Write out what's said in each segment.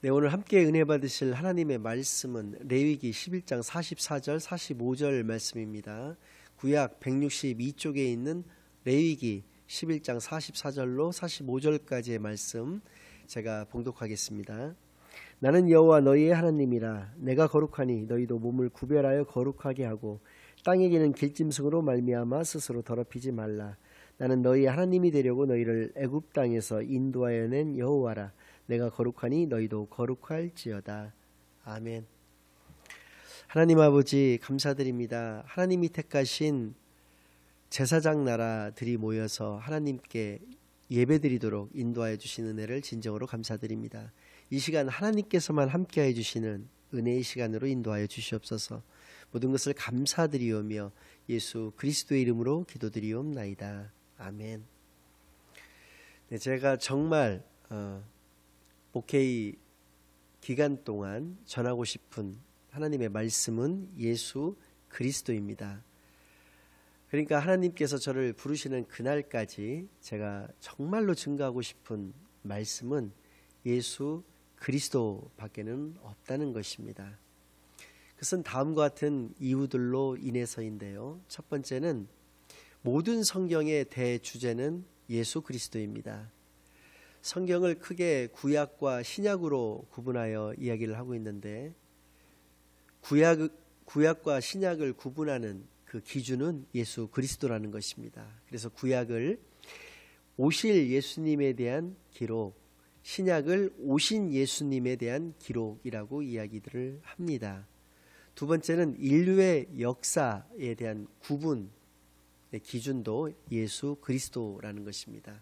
네, 오늘 함께 은혜 받으실 하나님의 말씀은 레위기 11장 44절 45절 말씀입니다. 구약 162쪽에 있는 레위기 11장 44절로 45절까지의 말씀 제가 봉독하겠습니다. 나는 여호와 너희의 하나님이라. 내가 거룩하니 너희도 몸을 구별하여 거룩하게 하고 땅에 기는 길짐승으로 말미암아 스스로 더럽히지 말라. 나는 너희의 하나님이 되려고 너희를 애굽 땅에서 인도하여 낸 여호와라. 내가 거룩하니 너희도 거룩할지어다. 아멘. 하나님 아버지 감사드립니다. 하나님이 택하신 제사장 나라들이 모여서 하나님께 예배드리도록 인도하여 주신 은혜를 진정으로 감사드립니다. 이 시간 하나님께서만 함께해 주시는 은혜의 시간으로 인도하여 주시옵소서. 모든 것을 감사드리오며 예수 그리스도의 이름으로 기도드리옵나이다. 아멘. 네, 제가 정말 목회의 기간 동안 전하고 싶은 하나님의 말씀은 예수 그리스도입니다. 그러니까 하나님께서 저를 부르시는 그날까지 제가 정말로 증거하고 싶은 말씀은 예수 그리스도밖에는 없다는 것입니다. 그것은 다음과 같은 이유들로 인해서인데요. 첫 번째는 모든 성경의 대주제는 예수 그리스도입니다. 성경을 크게 구약과 신약으로 구분하여 이야기를 하고 있는데 구약과 신약을 구분하는 그 기준은 예수 그리스도라는 것입니다. 그래서 구약을 오실 예수님에 대한 기록, 신약을 오신 예수님에 대한 기록이라고 이야기들을 합니다. 두 번째는 인류의 역사에 대한 구분의 기준도 예수 그리스도라는 것입니다.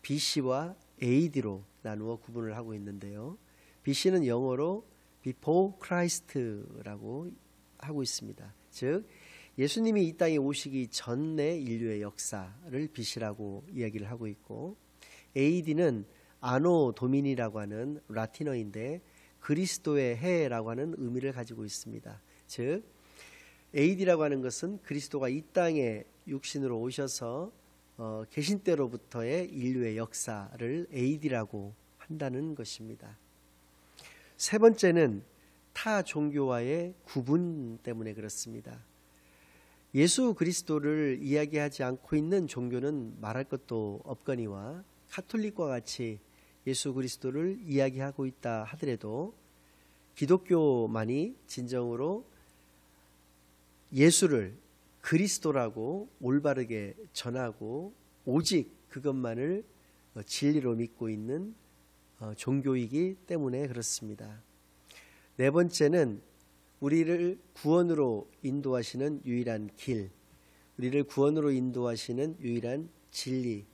BC와 AD로 나누어 구분을 하고 있는데요. BC는 영어로 Before Christ라고 하고 있습니다. 즉 예수님이 이 땅에 오시기 전의 인류의 역사를 BC라고 이야기를 하고 있고, AD는 아노 도미니라고 하는 라틴어인데 그리스도의 해라고 하는 의미를 가지고 있습니다. 즉 AD라고 하는 것은 그리스도가 이 땅에 육신으로 오셔서 계신 때로부터의 인류의 역사를 AD라고 한다는 것입니다. 세 번째는 타 종교와의 구분 때문에 그렇습니다. 예수 그리스도를 이야기하지 않고 있는 종교는 말할 것도 없거니와 카톨릭과 같이 예수 그리스도를 이야기하고 있다 하더라도 기독교만이 진정으로 예수를 그리스도라고 올바르게 전하고 오직 그것만을 진리로 믿고 있는 종교이기 때문에 그렇습니다. 네 번째는 우리를 구원으로 인도하시는 유일한 길, 우리를 구원으로 인도하시는 유일한 진리,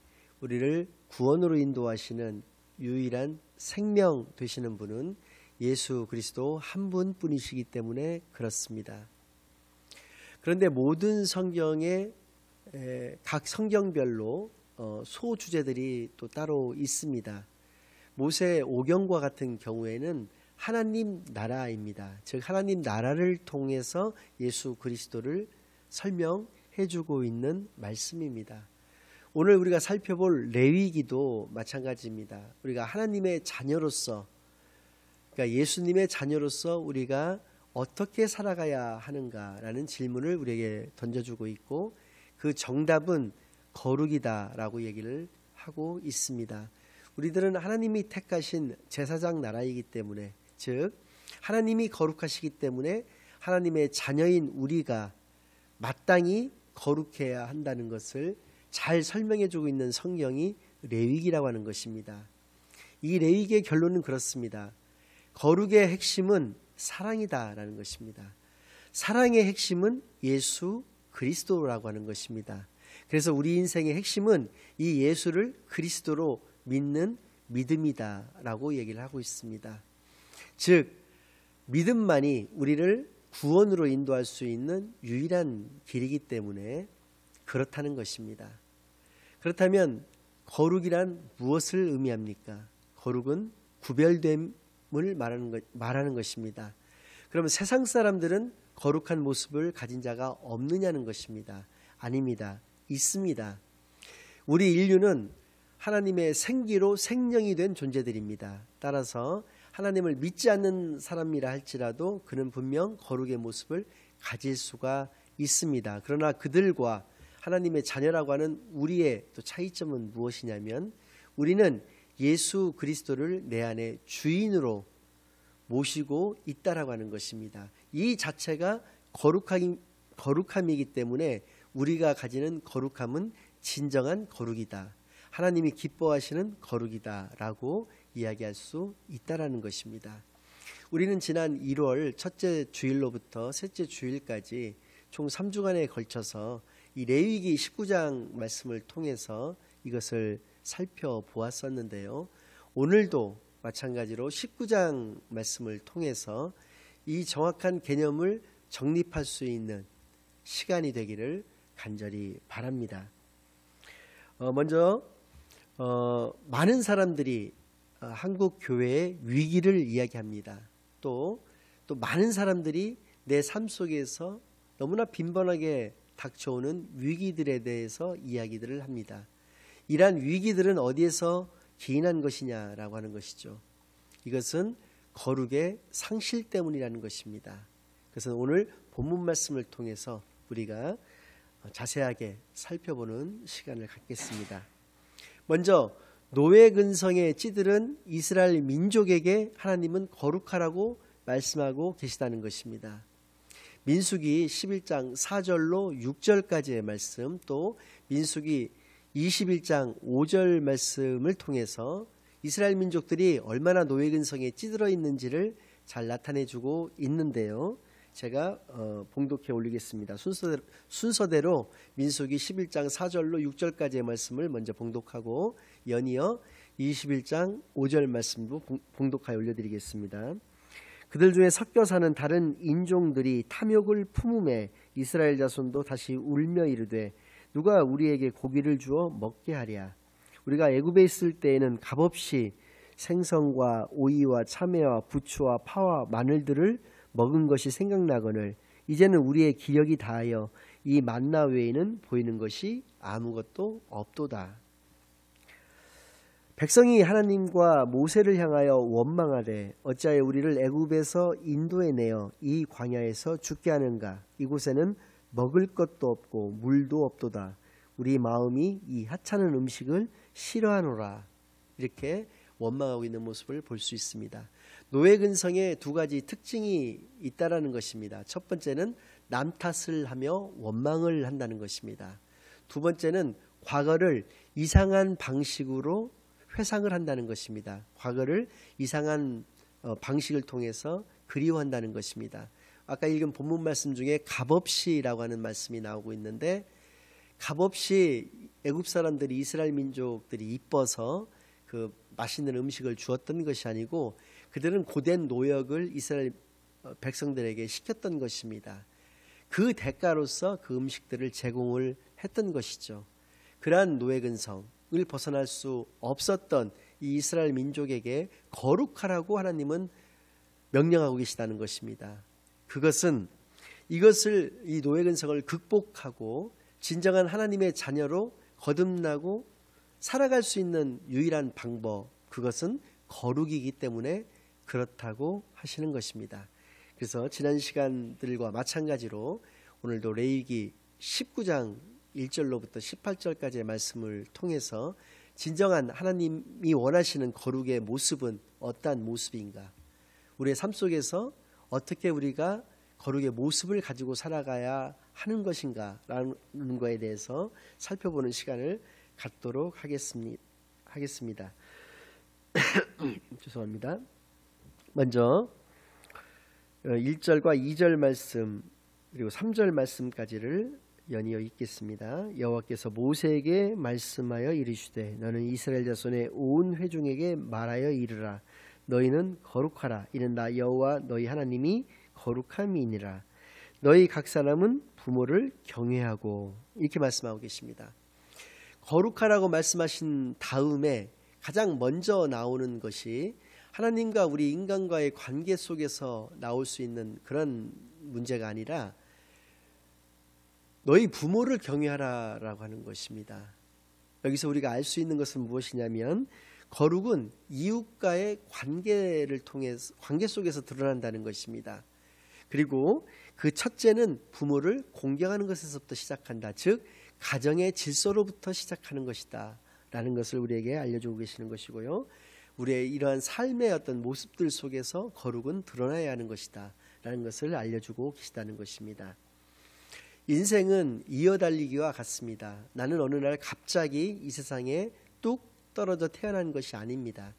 우리를 구원으로 인도하시는 유일한 생명 되시는 분은 예수 그리스도 한 분뿐이시기 때문에 그렇습니다. 그런데 모든 성경의 각 성경별로 소주제들이 또 따로 있습니다. 모세 오경과 같은 경우에는 하나님 나라입니다. 즉 하나님 나라를 통해서 예수 그리스도를 설명해 주고 있는 말씀입니다. 오늘 우리가 살펴볼 레위기도 마찬가지입니다. 우리가 하나님의 자녀로서, 그러니까 예수님의 자녀로서 우리가 어떻게 살아가야 하는가라는 질문을 우리에게 던져주고 있고, 그 정답은 거룩이다라고 얘기를 하고 있습니다. 우리들은 하나님이 택하신 제사장 나라이기 때문에, 즉 하나님이 거룩하시기 때문에 하나님의 자녀인 우리가 마땅히 거룩해야 한다는 것을 잘 설명해주고 있는 성경이 레위기라고 하는 것입니다. 이 레위기의 결론은 그렇습니다. 거룩의 핵심은 사랑이다라는 것입니다. 사랑의 핵심은 예수 그리스도라고 하는 것입니다. 그래서 우리 인생의 핵심은 이 예수를 그리스도로 믿는 믿음이다라고 얘기를 하고 있습니다. 즉 믿음만이 우리를 구원으로 인도할 수 있는 유일한 길이기 때문에 그렇다는 것입니다. 그렇다면 거룩이란 무엇을 의미합니까? 거룩은 구별됨을 말하는 것입니다. 그러면 세상 사람들은 거룩한 모습을 가진 자가 없느냐는 것입니다. 아닙니다. 있습니다. 우리 인류는 하나님의 생기로 생명이 된 존재들입니다. 따라서 하나님을 믿지 않는 사람이라 할지라도 그는 분명 거룩의 모습을 가질 수가 있습니다. 그러나 그들과 하나님의 자녀라고 하는 우리의 또 차이점은 무엇이냐면 우리는 예수 그리스도를 내 안에 주인으로 모시고 있다라고 하는 것입니다. 이 자체가 거룩함이기 때문에 우리가 가지는 거룩함은 진정한 거룩이다. 하나님이 기뻐하시는 거룩이다라고 이야기할 수 있다라는 것입니다. 우리는 지난 1월 첫째 주일로부터 셋째 주일까지 총 3주간에 걸쳐서 이 레위기 19장 말씀을 통해서 이것을 살펴보았었는데요. 오늘도 마찬가지로 19장 말씀을 통해서 이 정확한 개념을 정립할 수 있는 시간이 되기를 간절히 바랍니다. 먼저 많은 사람들이 한국 교회의 위기를 이야기합니다. 또 많은 사람들이 내 삶 속에서 너무나 빈번하게 닥쳐오는 위기들에 대해서 이야기들을 합니다. 이러한 위기들은 어디에서 기인한 것이냐라고 하는 것이죠. 이것은 거룩의 상실 때문이라는 것입니다. 그래서 오늘 본문 말씀을 통해서 우리가 자세하게 살펴보는 시간을 갖겠습니다. 먼저 노예 근성에 찌들은 이스라엘 민족에게 하나님은 거룩하라고 말씀하고 계시다는 것입니다. 민수기 11장 4절로 6절까지의 말씀, 또 민수기 21장 5절 말씀을 통해서 이스라엘 민족들이 얼마나 노예 근성에 찌들어 있는지를 잘 나타내주고 있는데요. 제가 봉독해 올리겠습니다. 순서대로 민수기 11장 4절로 6절까지의 말씀을 먼저 봉독하고 연이어 21장 5절 말씀도 봉독하여 올려드리겠습니다. 그들 중에 섞여 사는 다른 인종들이 탐욕을 품음에 이스라엘 자손도 다시 울며 이르되 누가 우리에게 고기를 주어 먹게 하랴. 우리가 애굽에 있을 때에는 값없이 생선과 오이와 참외와 부추와 파와 마늘들을 먹은 것이 생각나거늘 이제는 우리의 기력이 다하여 이 만나 외에는 보이는 것이 아무것도 없도다. 백성이 하나님과 모세를 향하여 원망하되 어찌하여 우리를 애굽에서 인도해내어 이 광야에서 죽게 하는가. 이곳에는 먹을 것도 없고 물도 없도다. 우리 마음이 이 하찮은 음식을 싫어하노라. 이렇게 원망하고 있는 모습을 볼 수 있습니다. 노예 근성에 두 가지 특징이 있다라는 것입니다. 첫 번째는 남 탓을 하며 원망을 한다는 것입니다. 두 번째는 과거를 이상한 방식으로 회상을 한다는 것입니다. 과거를 이상한 방식을 통해서 그리워한다는 것입니다. 아까 읽은 본문 말씀 중에 값없이라고 하는 말씀이 나오고 있는데 값없이 애굽 사람들이 이스라엘 민족들이 이뻐서 그 맛있는 음식을 주었던 것이 아니고 그들은 고된 노역을 이스라엘 백성들에게 시켰던 것입니다. 그 대가로서 그 음식들을 제공을 했던 것이죠. 그러한 노예 근성을 벗어날 수 없었던 이 이스라엘 민족에게 거룩하라고 하나님은 명령하고 계시다는 것입니다. 그것은 이것을 이 노예 근성을 극복하고 진정한 하나님의 자녀로 거듭나고 살아갈 수 있는 유일한 방법, 그것은 거룩이기 때문에 그렇다고 하시는 것입니다. 그래서 지난 시간들과 마찬가지로 오늘도 레위기 19장 1절로부터 18절까지의 말씀을 통해서 진정한 하나님이 원하시는 거룩의 모습은 어떠한 모습인가, 우리의 삶 속에서 어떻게 우리가 거룩의 모습을 가지고 살아가야 하는 것인가 라는 거에 대해서 살펴보는 시간을 갖도록 하겠습니다. 죄송합니다. 먼저 1절과 2절 말씀 그리고 3절 말씀까지를 연이어 읽겠습니다. 여호와께서 모세에게 말씀하여 이르시되 너는 이스라엘 자손의 온 회중에게 말하여 이르라. 너희는 거룩하라. 이는 나 여호와 너희 하나님이 거룩함이니라. 너희 각 사람은 부모를 경외하고, 이렇게 말씀하고 계십니다. 거룩하라고 말씀하신 다음에 가장 먼저 나오는 것이 하나님과 우리 인간과의 관계 속에서 나올 수 있는 그런 문제가 아니라 너희 부모를 경외하라라고 하는 것입니다. 여기서 우리가 알 수 있는 것은 무엇이냐면 거룩은 이웃과의 관계를 통해서, 관계 속에서 드러난다는 것입니다. 그리고 그 첫째는 부모를 공경하는 것에서부터 시작한다. 즉 가정의 질서로부터 시작하는 것이다 라는 것을 우리에게 알려주고 계시는 것이고요. 우리의 이러한 삶의 어떤 모습들 속에서 거룩은 드러나야 하는 것이다 라는 것을 알려주고 계시다는 것입니다. 인생은 이어달리기와 같습니다. 나는 어느 날 갑자기 이 세상에 뚝 떨어져 태어난 것이 아닙니다.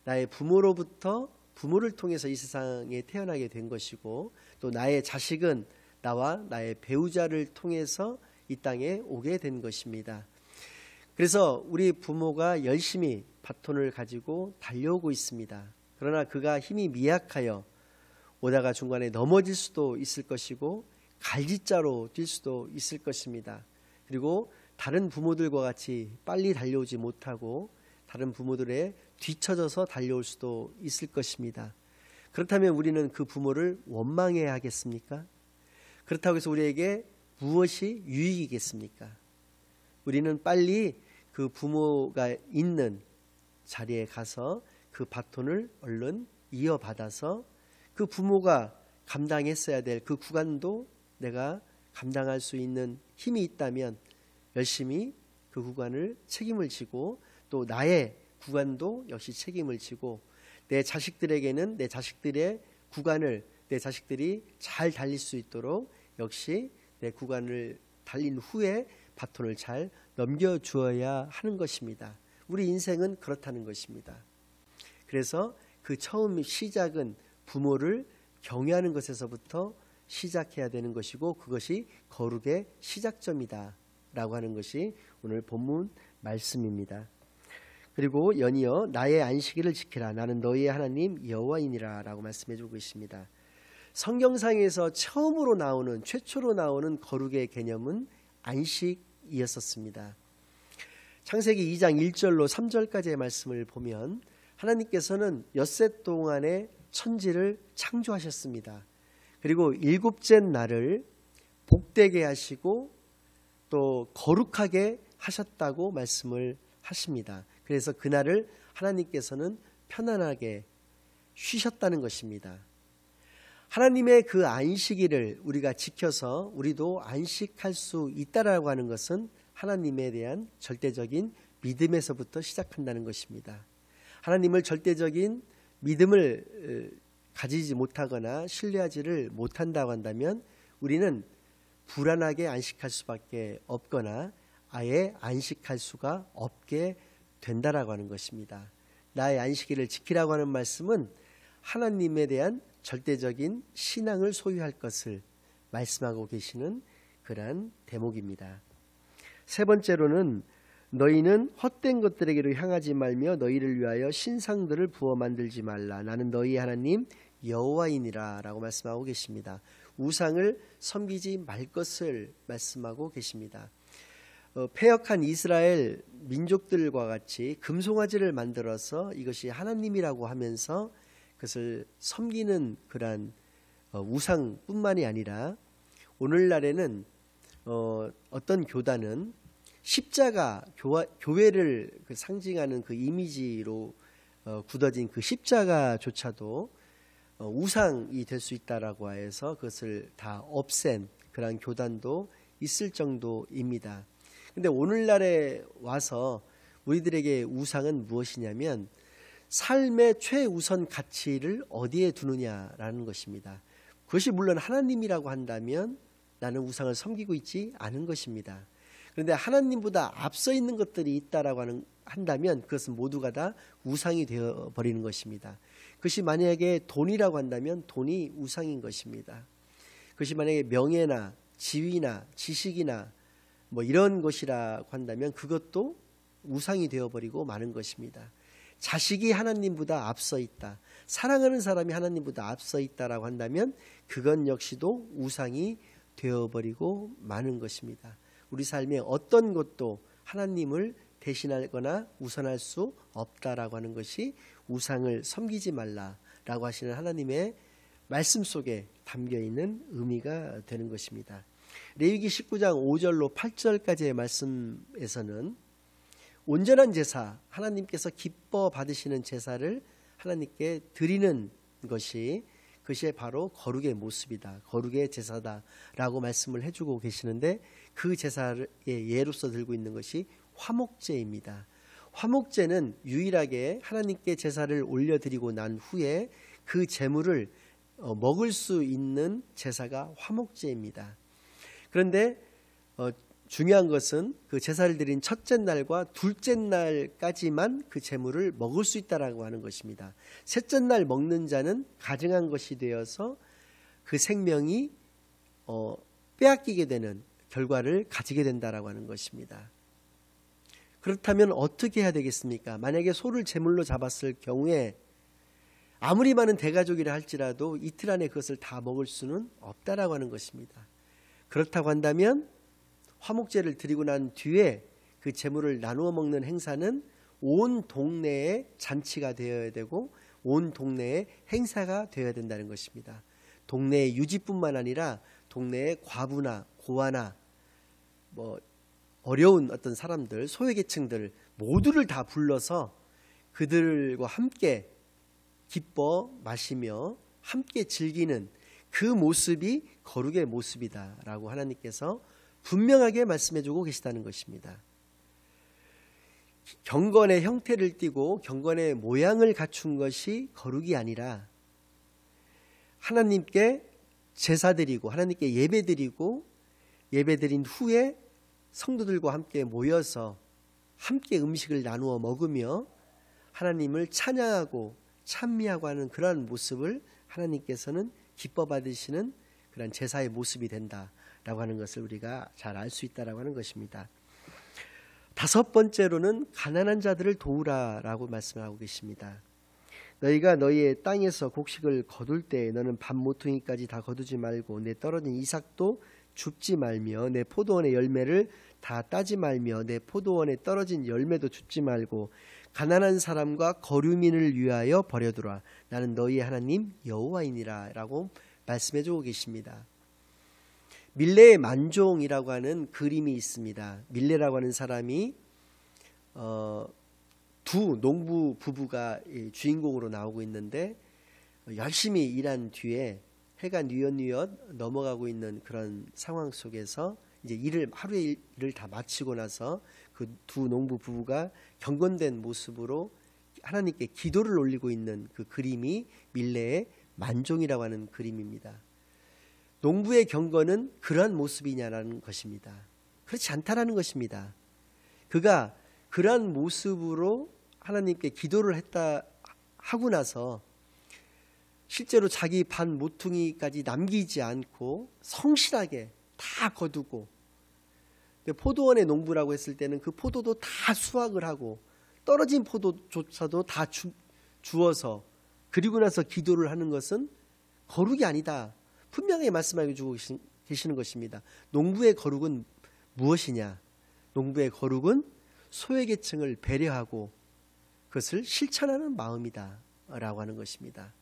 나의 부모로부터, 부모를 통해서 이 세상에 태어나게 된 것이고, 또 나의 자식은 나와 나의 배우자를 통해서 이 땅에 오게 된 것입니다. 그래서 우리 부모가 열심히 바톤을 가지고 달려오고 있습니다. 그러나 그가 힘이 미약하여 오다가 중간에 넘어질 수도 있을 것이고 갈지자로 뛸 수도 있을 것입니다. 그리고 다른 부모들과 같이 빨리 달려오지 못하고 다른 부모들에 뒤처져서 달려올 수도 있을 것입니다. 그렇다면 우리는 그 부모를 원망해야 하겠습니까? 그렇다고 해서 우리에게 무엇이 유익이겠습니까? 우리는 빨리 그 부모가 있는 자리에 가서 그 바톤을 얼른 이어받아서 그 부모가 감당했어야 될 그 구간도 내가 감당할 수 있는 힘이 있다면 열심히 그 구간을 책임을 지고, 또 나의 구간도 역시 책임을 지고, 내 자식들에게는 내 자식들의 구간을 내 자식들이 잘 달릴 수 있도록 역시 내 구간을 달린 후에 바톤을 잘 넘겨주어야 하는 것입니다. 우리 인생은 그렇다는 것입니다. 그래서 그 처음 시작은 부모를 경외하는 것에서부터 시작해야 되는 것이고, 그것이 거룩의 시작점이다 라고 하는 것이 오늘 본문 말씀입니다. 그리고 연이어 나의 안식일을 지키라, 나는 너희의 하나님 여호와이니라 라고 말씀해 주고 있습니다. 성경상에서 처음으로 나오는, 최초로 나오는 거룩의 개념은 안식이었었습니다. 창세기 2장 1절로 3절까지의 말씀을 보면 하나님께서는 엿새 동안에 천지를 창조하셨습니다. 그리고 일곱째 날을 복되게 하시고 또 거룩하게 하셨다고 말씀을 하십니다. 그래서 그날을 하나님께서는 편안하게 쉬셨다는 것입니다. 하나님의 그 안식일을 우리가 지켜서 우리도 안식할 수 있다라고 하는 것은 하나님에 대한 절대적인 믿음에서부터 시작한다는 것입니다. 하나님을 절대적인 믿음을 가지지 못하거나 신뢰하지를 못한다고 한다면 우리는 불안하게 안식할 수밖에 없거나 아예 안식할 수가 없게 된다라고 하는 것입니다. 나의 안식일을 지키라고 하는 말씀은 하나님에 대한 절대적인 신앙을 소유할 것을 말씀하고 계시는 그러한 대목입니다. 세 번째로는 너희는 헛된 것들에게로 향하지 말며 너희를 위하여 신상들을 부어 만들지 말라, 나는 너희 하나님 여호와이니라 라고 말씀하고 계십니다. 우상을 섬기지 말 것을 말씀하고 계십니다. 패역한 이스라엘 민족들과 같이 금송아지를 만들어서 이것이 하나님이라고 하면서 그것을 섬기는 그러한 우상뿐만이 아니라 오늘날에는 어떤 교단은 십자가, 교회를 상징하는 그 이미지로 굳어진 그 십자가조차도 우상이 될 수 있다라고 해서 그것을 다 없앤 그러한 교단도 있을 정도입니다. 근데 오늘날에 와서 우리들에게 우상은 무엇이냐면 삶의 최우선 가치를 어디에 두느냐라는 것입니다. 그것이 물론 하나님이라고 한다면 나는 우상을 섬기고 있지 않은 것입니다. 그런데 하나님보다 앞서 있는 것들이 있다라고 한다면 그것은 모두가 다 우상이 되어버리는 것입니다. 그것이 만약에 돈이라고 한다면 돈이 우상인 것입니다. 그것이 만약에 명예나 지위나 지식이나 뭐 이런 것이라고 한다면 그것도 우상이 되어버리고 마는 것입니다. 자식이 하나님보다 앞서 있다, 사랑하는 사람이 하나님보다 앞서 있다라고 한다면 그건 역시도 우상이 되어버리고 마는 것입니다. 우리 삶의 어떤 것도 하나님을 대신하거나 우선할 수 없다라고 하는 것이 우상을 섬기지 말라라고 하시는 하나님의 말씀 속에 담겨있는 의미가 되는 것입니다. 레위기 19장 5절로 8절까지의 말씀에서는 온전한 제사, 하나님께서 기뻐 받으시는 제사를 하나님께 드리는 것이, 그것이 바로 거룩의 모습이다, 거룩의 제사다라고 말씀을 해주고 계시는데, 그 제사의 예로서 들고 있는 것이 화목제입니다. 화목제는 유일하게 하나님께 제사를 올려드리고 난 후에 그 제물을 먹을 수 있는 제사가 화목제입니다. 그런데 중요한 것은 그 제사를 드린 첫째 날과 둘째 날까지만 그 제물을 먹을 수 있다라고 하는 것입니다. 셋째 날 먹는 자는 가증한 것이 되어서 그 생명이 빼앗기게 되는 결과를 가지게 된다라고 하는 것입니다. 그렇다면 어떻게 해야 되겠습니까? 만약에 소를 제물로 잡았을 경우에 아무리 많은 대가족이라 할지라도 이틀 안에 그것을 다 먹을 수는 없다라고 하는 것입니다. 그렇다고 한다면 화목제를 드리고 난 뒤에 그 제물을 나누어 먹는 행사는 온 동네에 잔치가 되어야 되고 온 동네에 행사가 되어야 된다는 것입니다. 동네의 유지뿐만 아니라 동네의 과부나 고아나 어려운 어떤 사람들, 소외계층들 모두를 다 불러서 그들과 함께 기뻐 마시며 함께 즐기는 그 모습이 거룩의 모습이다라고 하나님께서 분명하게 말씀해주고 계시다는 것입니다. 경건의 형태를 띠고 경건의 모양을 갖춘 것이 거룩이 아니라 하나님께 제사드리고 하나님께 예배드리고 예배드린 후에 성도들과 함께 모여서 함께 음식을 나누어 먹으며 하나님을 찬양하고 찬미하고 하는 그러한 모습을 하나님께서는 기뻐 받으시는 그런 제사의 모습이 된다라고 하는 것을 우리가 잘 알 수 있다라고 하는 것입니다. 다섯 번째로는 가난한 자들을 도우라라고 말씀하고 계십니다. 너희가 너희의 땅에서 곡식을 거둘 때 너는 밥 모퉁이까지 다 거두지 말고 내 떨어진 이삭도 줍지 말며 내 포도원의 열매를 다 따지 말며 내 포도원에 떨어진 열매도 줍지 말고 가난한 사람과 거류민을 위하여 버려두라. 나는 너희의 하나님 여호와이니라 라고 말씀해 주고 계십니다. 밀레의 만종이라고 하는 그림이 있습니다. 밀레라고 하는 사람이 두 농부 부부가 주인공으로 나오고 있는데 열심히 일한 뒤에 해가 뉘엿뉘엿 넘어가고 있는 그런 상황 속에서 이제 하루의 일을 다 마치고 나서 그 두 농부 부부가 경건된 모습으로 하나님께 기도를 올리고 있는 그 그림이 밀레의 만종이라고 하는 그림입니다. 농부의 경건은 그러한 모습이냐라는 것입니다. 그렇지 않다라는 것입니다. 그가 그러한 모습으로 하나님께 기도를 했다 하고 나서 실제로 자기 반 모퉁이까지 남기지 않고 성실하게 다 거두고, 포도원의 농부라고 했을 때는 그 포도도 다 수확을 하고 떨어진 포도조차도 다 주어서 그리고 나서 기도를 하는 것은 거룩이 아니다, 분명히 말씀하고 주고 계시는 것입니다. 농부의 거룩은 무엇이냐? 농부의 거룩은 소외계층을 배려하고 그것을 실천하는 마음이다 라고 하는 것입니다.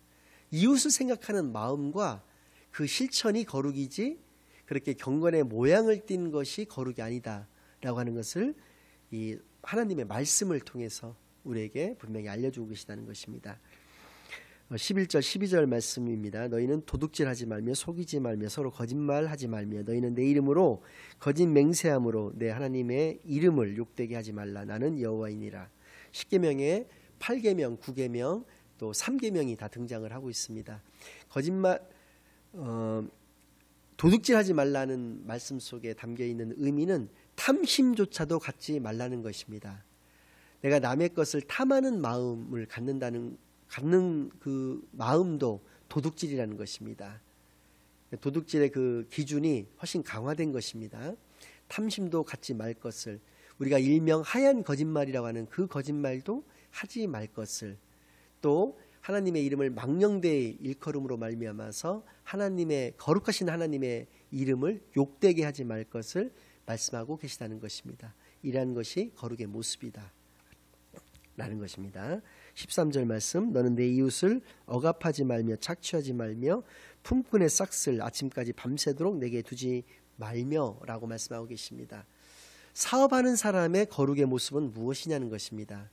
이웃을 생각하는 마음과 그 실천이 거룩이지 그렇게 경건의 모양을 띈 것이 거룩이 아니다 라고 하는 것을 이 하나님의 말씀을 통해서 우리에게 분명히 알려주고 계시다는 것입니다. 11절 12절 말씀입니다. 너희는 도둑질하지 말며 속이지 말며 서로 거짓말하지 말며 너희는 내 이름으로 거짓 맹세함으로 내 하나님의 이름을 욕되게 하지 말라. 나는 여호와이니라. 10계명에 8계명, 9계명 또 3계명이 다 등장을 하고 있습니다. 도둑질하지 말라는 말씀 속에 담겨있는 의미는 탐심조차도 갖지 말라는 것입니다. 내가 남의 것을 탐하는 마음을 갖는 그 마음도 도둑질이라는 것입니다. 도둑질의 그 기준이 훨씬 강화된 것입니다. 탐심도 갖지 말 것을, 우리가 일명 하얀 거짓말이라고 하는 그 거짓말도 하지 말 것을, 또 하나님의 이름을 망령되이 일컬음으로 말미암아서 하나님의 거룩하신 하나님의 이름을 욕되게 하지 말 것을 말씀하고 계시다는 것입니다. 이러한 것이 거룩의 모습이다 라는 것입니다. 13절 말씀, 너는 내 이웃을 억압하지 말며 착취하지 말며 품꾼의 싹을 아침까지 밤새도록 내게 두지 말며 라고 말씀하고 계십니다. 사업하는 사람의 거룩의 모습은 무엇이냐는 것입니다.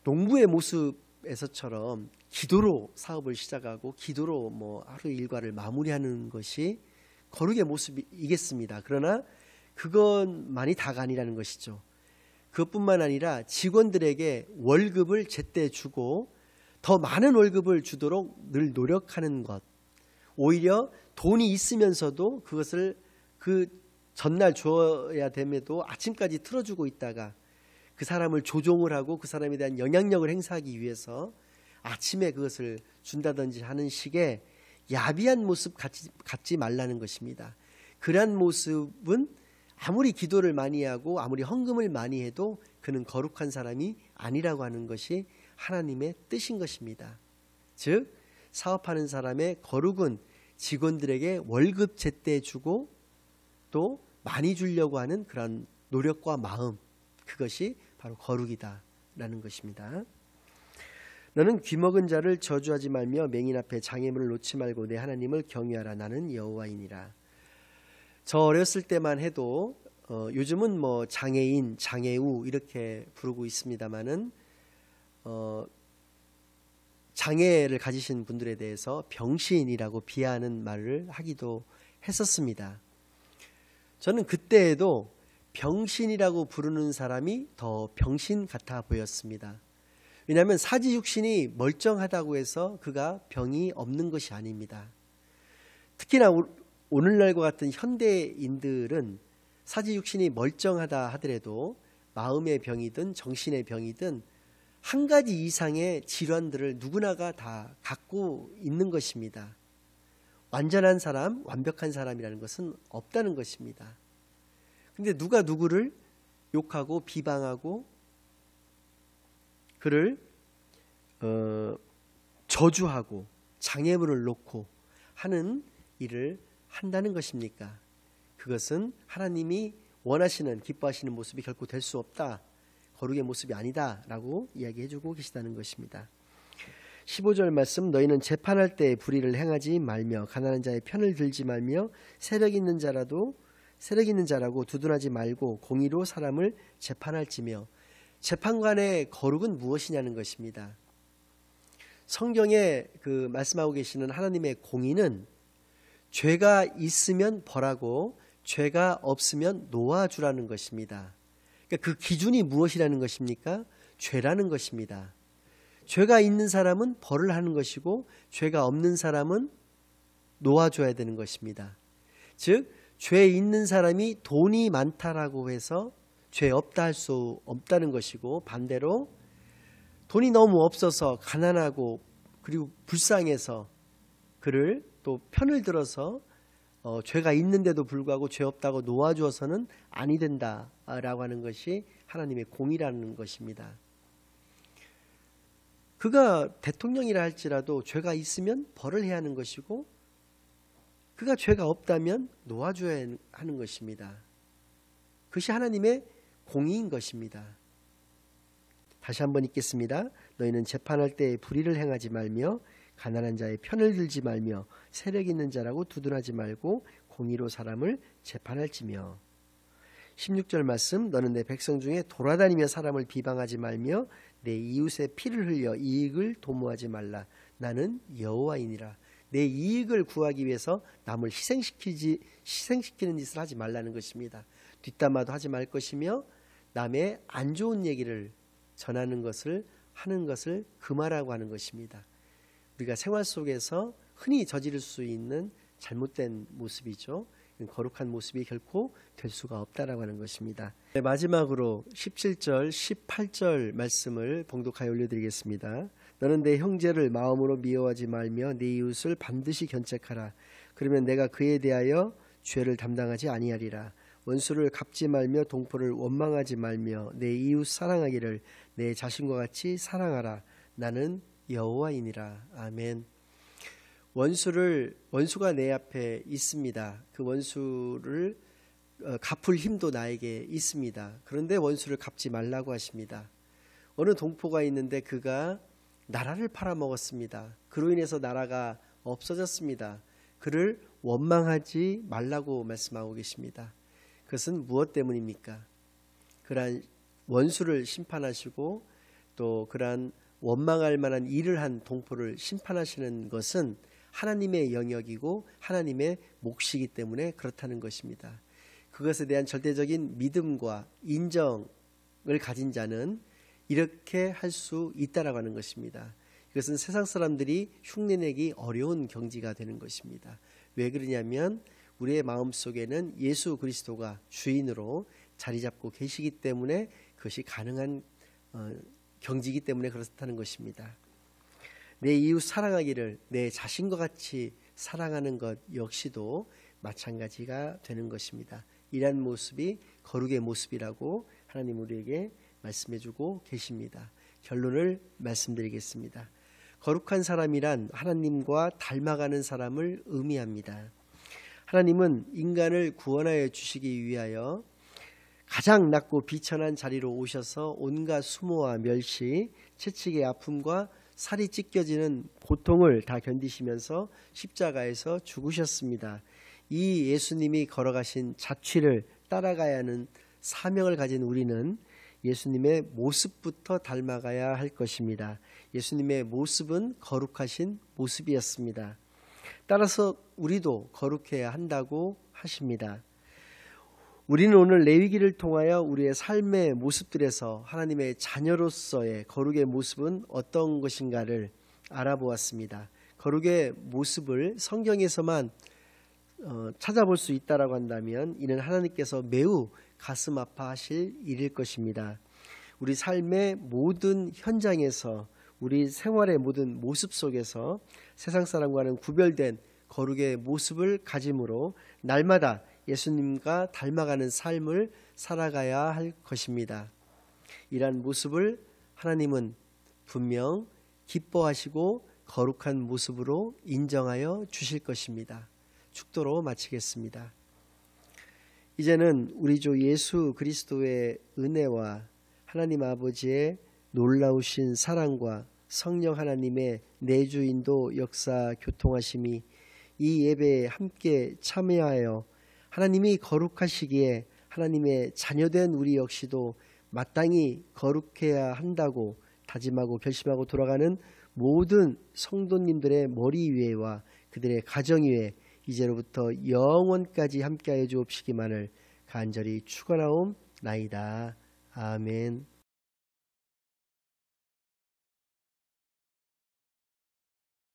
농부의 모습에서처럼 기도로 사업을 시작하고 기도로 뭐 하루 일과를 마무리하는 것이 거룩의 모습이겠습니다. 그러나 그것만이 다가 아니라는 것이죠. 그것뿐만 아니라 직원들에게 월급을 제때 주고 더 많은 월급을 주도록 늘 노력하는 것, 오히려 돈이 있으면서도 그것을 그 전날 줘야 됨에도 아침까지 틀어주고 있다가 그 사람을 조종을 하고 그 사람에 대한 영향력을 행사하기 위해서 아침에 그것을 준다든지 하는 식의 야비한 모습 갖지 말라는 것입니다. 그러한 모습은 아무리 기도를 많이 하고 아무리 헌금을 많이 해도 그는 거룩한 사람이 아니라고 하는 것이 하나님의 뜻인 것입니다. 즉 사업하는 사람의 거룩은 직원들에게 월급 제때 주고 또 많이 주려고 하는 그런 노력과 마음, 그것이 바로 거룩이다라는 것입니다. 너는 귀먹은 자를 저주하지 말며 맹인 앞에 장애물을 놓지 말고 내 하나님을 경외하라. 나는 여호와이니라. 저 어렸을 때만 해도 요즘은 뭐 장애인, 장애우 이렇게 부르고 있습니다만은 장애를 가지신 분들에 대해서 병신이라고 비하하는 말을 하기도 했었습니다. 저는 그때에도 병신이라고 부르는 사람이 더 병신 같아 보였습니다. 왜냐하면 사지육신이 멀쩡하다고 해서 그가 병이 없는 것이 아닙니다. 특히나 오늘날과 같은 현대인들은 사지육신이 멀쩡하다 하더라도 마음의 병이든 정신의 병이든 한 가지 이상의 질환들을 누구나가 다 갖고 있는 것입니다. 완전한 사람, 완벽한 사람이라는 것은 없다는 것입니다. 근데 누가 누구를 욕하고 비방하고 그를 저주하고 장애물을 놓고 하는 일을 한다는 것입니까? 그것은 하나님이 원하시는 기뻐하시는 모습이 결코 될 수 없다. 거룩의 모습이 아니다 라고 이야기해주고 계시다는 것입니다. 15절 말씀, 너희는 재판할 때 불의를 행하지 말며 가난한 자의 편을 들지 말며 세력 있는 자라고 두둔하지 말고 공의로 사람을 재판할지며. 재판관의 거룩은 무엇이냐는 것입니다. 성경에 그 말씀하고 계시는 하나님의 공의는 죄가 있으면 벌하고 죄가 없으면 놓아주라는 것입니다. 그러니까 그 기준이 무엇이라는 것입니까? 죄라는 것입니다. 죄가 있는 사람은 벌을 하는 것이고 죄가 없는 사람은 놓아줘야 되는 것입니다. 즉 죄 있는 사람이 돈이 많다라고 해서 죄 없다 할 수 없다는 것이고, 반대로 돈이 너무 없어서 가난하고 그리고 불쌍해서 그를 또 편을 들어서 죄가 있는데도 불구하고 죄 없다고 놓아주어서는 아니 된다라고 하는 것이 하나님의 공의라는 것입니다. 그가 대통령이라 할지라도 죄가 있으면 벌을 해야 하는 것이고 그가 죄가 없다면 놓아줘야 하는 것입니다. 그것이 하나님의 공의인 것입니다. 다시 한번 읽겠습니다. 너희는 재판할 때 불의를 행하지 말며 가난한 자의 편을 들지 말며 세력 있는 자라고 두둔하지 말고 공의로 사람을 재판할지며. 16절 말씀, 너는 내 백성 중에 돌아다니며 사람을 비방하지 말며 내 이웃의 피를 흘려 이익을 도모하지 말라. 나는 여호와이니라. 내 이익을 구하기 위해서 남을 희생시키는 짓을 하지 말라는 것입니다. 뒷담화도 하지 말 것이며 남의 안 좋은 얘기를 전하는 것을 하는 것을 금하라고 하는 것입니다. 우리가 생활 속에서 흔히 저지를 수 있는 잘못된 모습이죠. 거룩한 모습이 결코 될 수가 없다라고 하는 것입니다. 마지막으로 17절, 18절 말씀을 봉독하여 올려드리겠습니다. 너는 내 형제를 마음으로 미워하지 말며 내 이웃을 반드시 견책하라. 그러면 내가 그에 대하여 죄를 담당하지 아니하리라. 원수를 갚지 말며 동포를 원망하지 말며 내 이웃 사랑하기를 내 자신과 같이 사랑하라. 나는 여호와이니라. 아멘. 원수가 내 앞에 있습니다. 그 원수를 갚을 힘도 나에게 있습니다. 그런데 원수를 갚지 말라고 하십니다. 어느 동포가 있는데 그가 나라를 팔아먹었습니다. 그로 인해서 나라가 없어졌습니다. 그를 원망하지 말라고 말씀하고 계십니다. 그것은 무엇 때문입니까? 그러한 원수를 심판하시고 또 그러한 원망할 만한 일을 한 동포를 심판하시는 것은 하나님의 영역이고 하나님의 몫이기 때문에 그렇다는 것입니다. 그것에 대한 절대적인 믿음과 인정을 가진 자는 이렇게 할 수 있다라고 하는 것입니다. 이것은 세상 사람들이 흉내내기 어려운 경지가 되는 것입니다. 왜 그러냐면 우리의 마음속에는 예수 그리스도가 주인으로 자리 잡고 계시기 때문에 그것이 가능한 경지이기 때문에 그렇다는 것입니다. 내 이웃 사랑하기를 내 자신과 같이 사랑하는 것 역시도 마찬가지가 되는 것입니다. 이러한 모습이 거룩의 모습이라고 하나님 우리에게 말씀해주고 계십니다. 결론을 말씀드리겠습니다. 거룩한 사람이란 하나님과 닮아가는 사람을 의미합니다. 하나님은 인간을 구원하여 주시기 위하여 가장 낮고 비천한 자리로 오셔서 온갖 수모와 멸시, 채찍의 아픔과 살이 찢겨지는 고통을 다 견디시면서 십자가에서 죽으셨습니다. 이 예수님이 걸어가신 자취를 따라가야 하는 사명을 가진 우리는 예수님의 모습부터 닮아가야 할 것입니다. 예수님의 모습은 거룩하신 모습이었습니다. 따라서 우리도 거룩해야 한다고 하십니다. 우리는 오늘 레위기를 통하여 우리의 삶의 모습들에서 하나님의 자녀로서의 거룩의 모습은 어떤 것인가를 알아보았습니다. 거룩의 모습을 성경에서만 찾아볼 수 있다라고 한다면 이는 하나님께서 매우 가슴 아파하실 일일 것입니다. 우리 삶의 모든 현장에서 우리 생활의 모든 모습 속에서 세상 사람과는 구별된 거룩의 모습을 가짐으로 날마다 예수님과 닮아가는 삶을 살아가야 할 것입니다. 이러한 모습을 하나님은 분명 기뻐하시고 거룩한 모습으로 인정하여 주실 것입니다. 축도로 마치겠습니다. 이제는 우리 주 예수 그리스도의 은혜와 하나님 아버지의 놀라우신 사랑과 성령 하나님의 내주인도 역사 교통하심이 이 예배에 함께 참여하여 하나님이 거룩하시기에 하나님의 자녀된 우리 역시도 마땅히 거룩해야 한다고 다짐하고 결심하고 돌아가는 모든 성도님들의 머리 위에와 그들의 가정 위에 이제로부터 영원까지 함께하여 주옵시기만을 간절히 축원하옵나이다. 아멘.